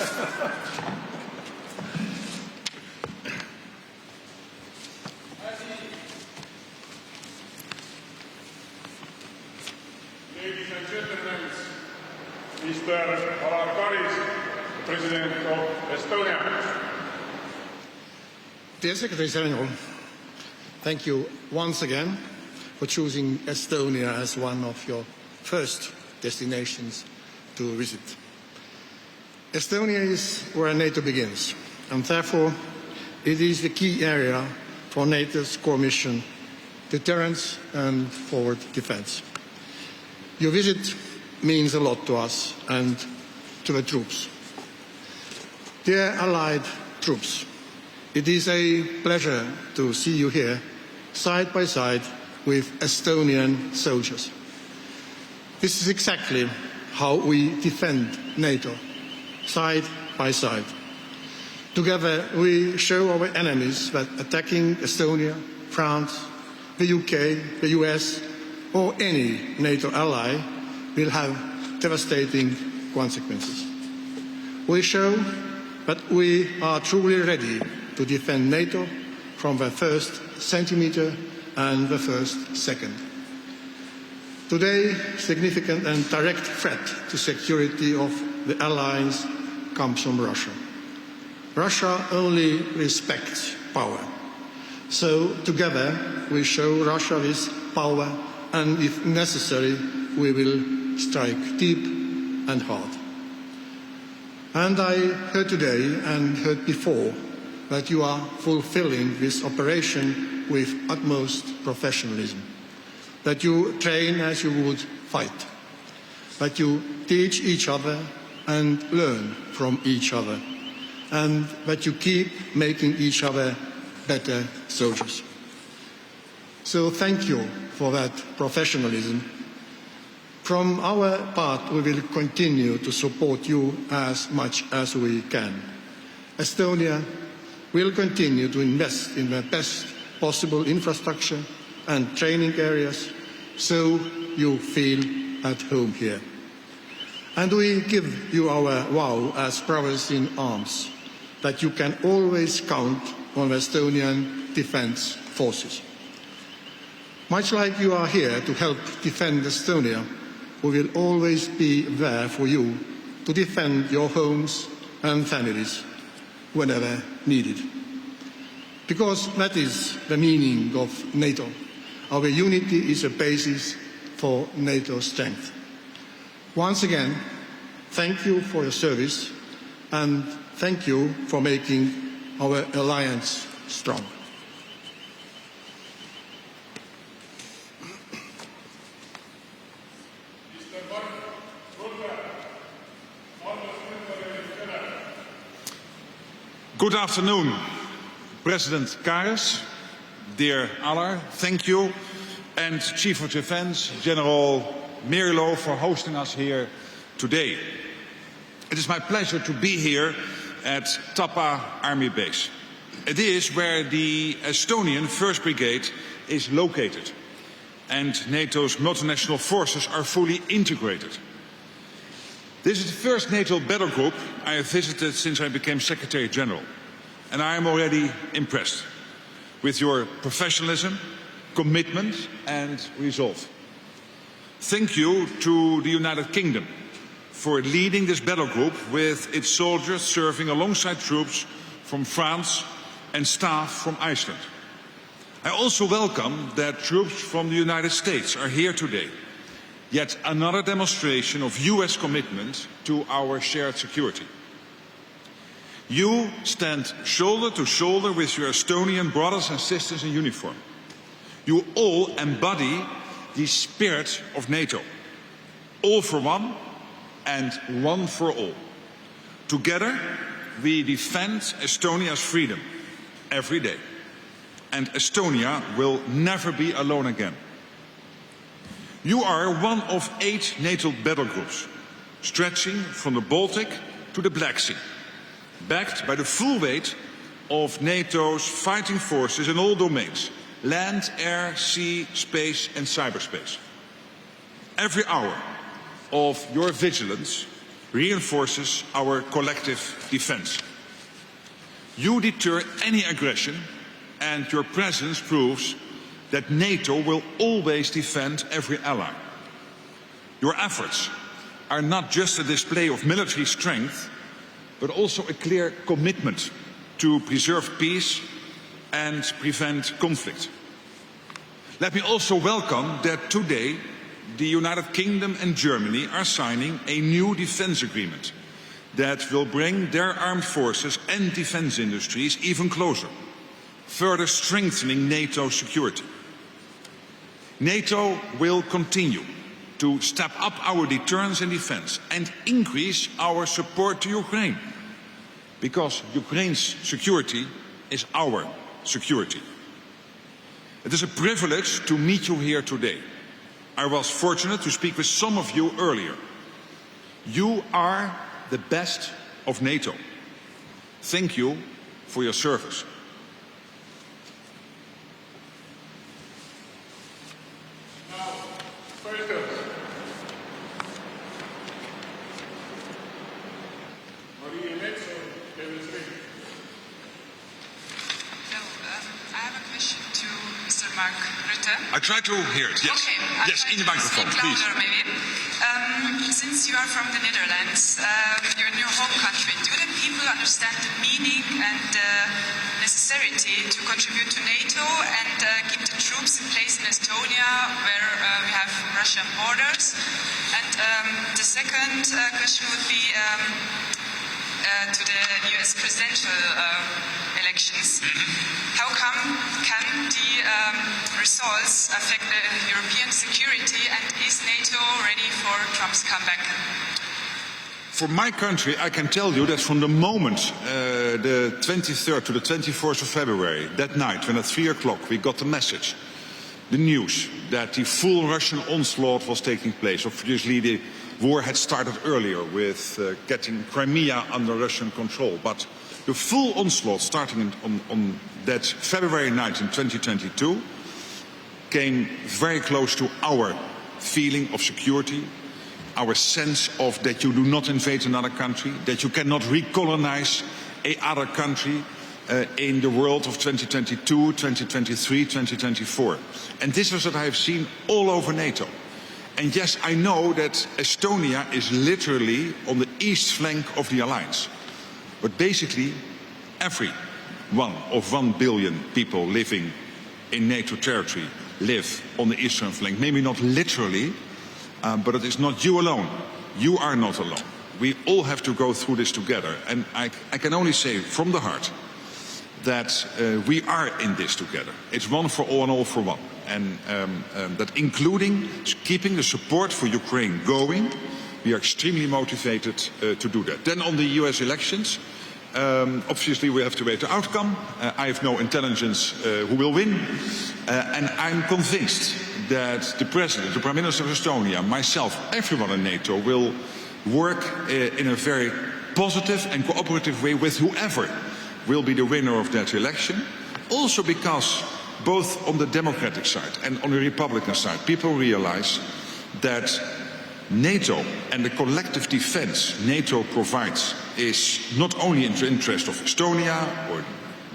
Ladies and gentlemen, Mr. Alar Karis, President of Estonia. Dear Secretary General, thank you once again for choosing Estonia as one of your first destinations to visit. Estonia is where NATO begins, and therefore it is the key area for NATO's core mission, deterrence and forward defense. Your visit means a lot to us and to the troops. Dear Allied troops, it is a pleasure to see you here, side by side with Estonian soldiers. This is exactly how we defend NATO, side by side. Together we show our enemies that attacking Estonia, France, the UK, the US, or any NATO ally will have devastating consequences. We show that we are truly ready to defend NATO from the first centimetre and the first second. Today, significant and direct threat to security of the allies comes from Russia. Russia only respects power. So together we show Russia this power, and if necessary we will strike deep and hard. And I heard today and heard before that you are fulfilling this operation with utmost professionalism, that you train as you would fight, that you teach each other and learn from each other, and that you keep making each other better soldiers. So thank you for that professionalism. From our part, we will continue to support you as much as we can. Estonia will continue to invest in the best possible infrastructure and training areas so you feel at home here. And we give you our vow as brothers in arms that you can always count on the Estonian Defence Forces. Much like you are here to help defend Estonia, we will always be there for you to defend your homes and families whenever needed. Because that is the meaning of NATO. Our unity is a basis for NATO's strength. Once again, thank you for your service and thank you for making our alliance strong. Good afternoon, President Karis, dear Alar, thank you, and Chief of Defence, General Merilo, for hosting us here today. It is my pleasure to be here at Tapa Army Base. It is where the Estonian 1st Brigade is located, and NATO's multinational forces are fully integrated. This is the first NATO battle group I have visited since I became Secretary General, and I am already impressed with your professionalism, commitment and resolve. Thank you to the United Kingdom for leading this battle group with its soldiers serving alongside troops from France and staff from Iceland. I also welcome that troops from the United States are here today. Yet another demonstration of US commitment to our shared security. You stand shoulder to shoulder with your Estonian brothers and sisters in uniform. You all embody the spirit of NATO. All for one and one for all. Together we defend Estonia's freedom every day. And Estonia will never be alone again. You are one of 8 NATO battle groups, stretching from the Baltic to the Black Sea, backed by the full weight of NATO's fighting forces in all domains: land, air, sea, space and cyberspace. Every hour of your vigilance reinforces our collective defense. You deter any aggression, and your presence proves that NATO will always defend every ally. Your efforts are not just a display of military strength, but also a clear commitment to preserve peace and prevent conflict. Let me also welcome that today the United Kingdom and Germany are signing a new defense agreement that will bring their armed forces and defense industries even closer, further strengthening NATO's security. NATO will continue to step up our deterrence and defense and increase our support to Ukraine, because Ukraine's security is our security. It is a privilege to meet you here today. I was fortunate to speak with some of you earlier. You are the best of NATO. Thank you for your service. Rutte. I try to hear it, yes. Okay. Yes, in the microphone, please. Louder, maybe. Since you are from the Netherlands, your new home country, do the people understand the meaning and the necessity to contribute to NATO and keep the troops in place in Estonia, where we have Russian borders? And the second question would be to the US presidential elections. How come can the results affect the European security, and is NATO ready for Trump's comeback? For my country, I can tell you that from the moment the 23rd to the 24th of February, that night when at 3 o'clock we got the message, the news that the full Russian onslaught was taking place. Obviously the war had started earlier with getting Crimea under Russian control, but the full onslaught starting on that February night in 2022 came very close to our feeling of security, our sense of that you do not invade another country, that you cannot recolonize another country in the world of 2022, 2023, 2024. And this is what I have seen all over NATO. And yes, I know that Estonia is literally on the east flank of the alliance. But basically, every one of 1 billion people living in NATO territory live on the eastern flank. Maybe not literally, but it is not you alone. You are not alone. We all have to go through this together. And I can only say from the heart that we are in this together. It's one for all and all for one. And that including keeping the support for Ukraine going, we are extremely motivated to do that. Then on the US elections, obviously we have to wait the outcome. I have no intelligence who will win. And I'm convinced that the President, the Prime Minister of Estonia, myself, everyone in NATO will work in a very positive and cooperative way with whoever will be the winner of that election. Also because both on the Democratic side and on the Republican side, people realize that NATO and the collective defense NATO provides is not only in the interest of Estonia or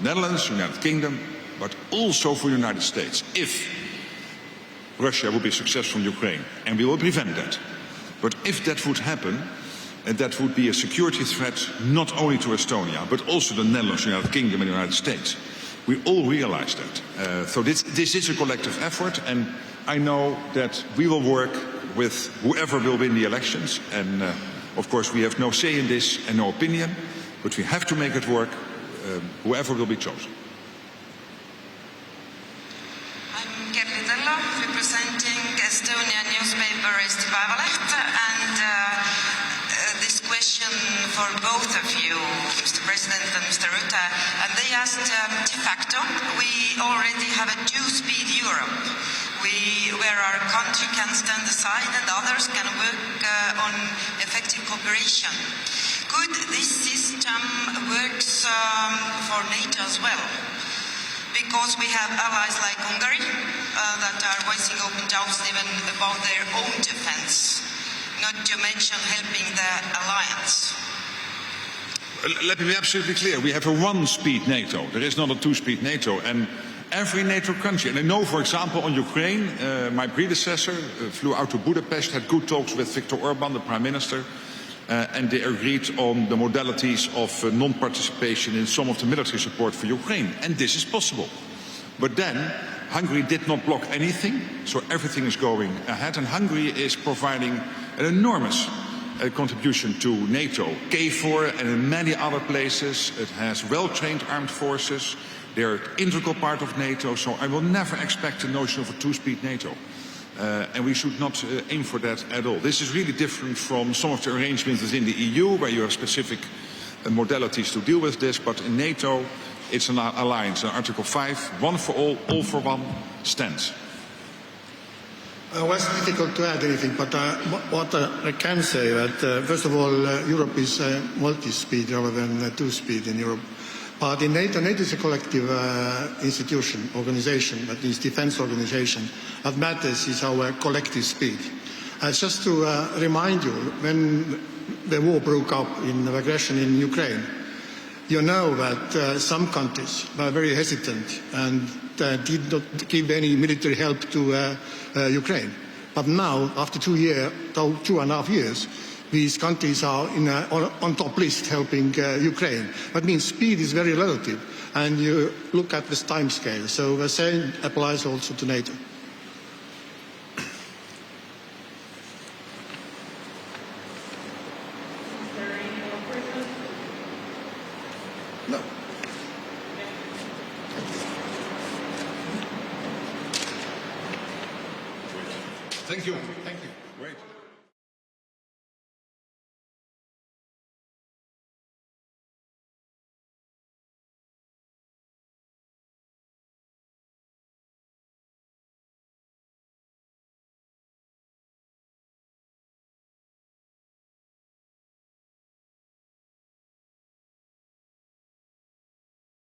Netherlands, United Kingdom, but also for the United States. If Russia will be successful in Ukraine, and we will prevent that. But if that would happen, that would be a security threat not only to Estonia, but also the Netherlands, United Kingdom and the United States. We all realize that. So this is a collective effort, and I know that we will work with whoever will win the elections. And of course we have no say in this and no opinion, but we have to make it work, whoever will be chosen. Representing Estonian newspaper Eesti Päevaleht, and this question for both of you, Mr. President and Mr. Rutte. And they asked, de facto, we already have a two-speed Europe, where our country can stand aside and others can work on effective cooperation. Could this system work for NATO as well? Because we have allies like Hungary that are voicing open doubts even about their own defense, not to mention helping the alliance. Let me be absolutely clear. We have a one-speed NATO. There is not a two-speed NATO. And every NATO country, and I know, for example, on Ukraine, my predecessor flew out to Budapest, had good talks with Viktor Orban, the Prime Minister, and they agreed on the modalities of non-participation in some of the military support for Ukraine. And this is possible. But then, Hungary did not block anything, so everything is going ahead, and Hungary is providing an enormous contribution to NATO. KFOR and in many other places, it has well-trained armed forces. They are an integral part of NATO, so I will never expect the notion of a two-speed NATO. And we should not aim for that at all. This is really different from some of the arrangements within the EU, where you have specific modalities to deal with this, but in NATO, it's an alliance. And Article 5, one for all for one, stands. Well, it's difficult to add anything, but what I can say that, first of all, Europe is multi-speed rather than two-speed in Europe. But in NATO, NATO is a collective institution, organization, that is defense organization. What matters is our collective speed. Just to remind you, when the war broke up in the aggression in Ukraine, you know that some countries were very hesitant and did not give any military help to Ukraine. But now, after 2.5 years, these countries are on top list helping Ukraine. That means speed is very relative, and you look at this time scale. So the same applies also to NATO. No. Thank you.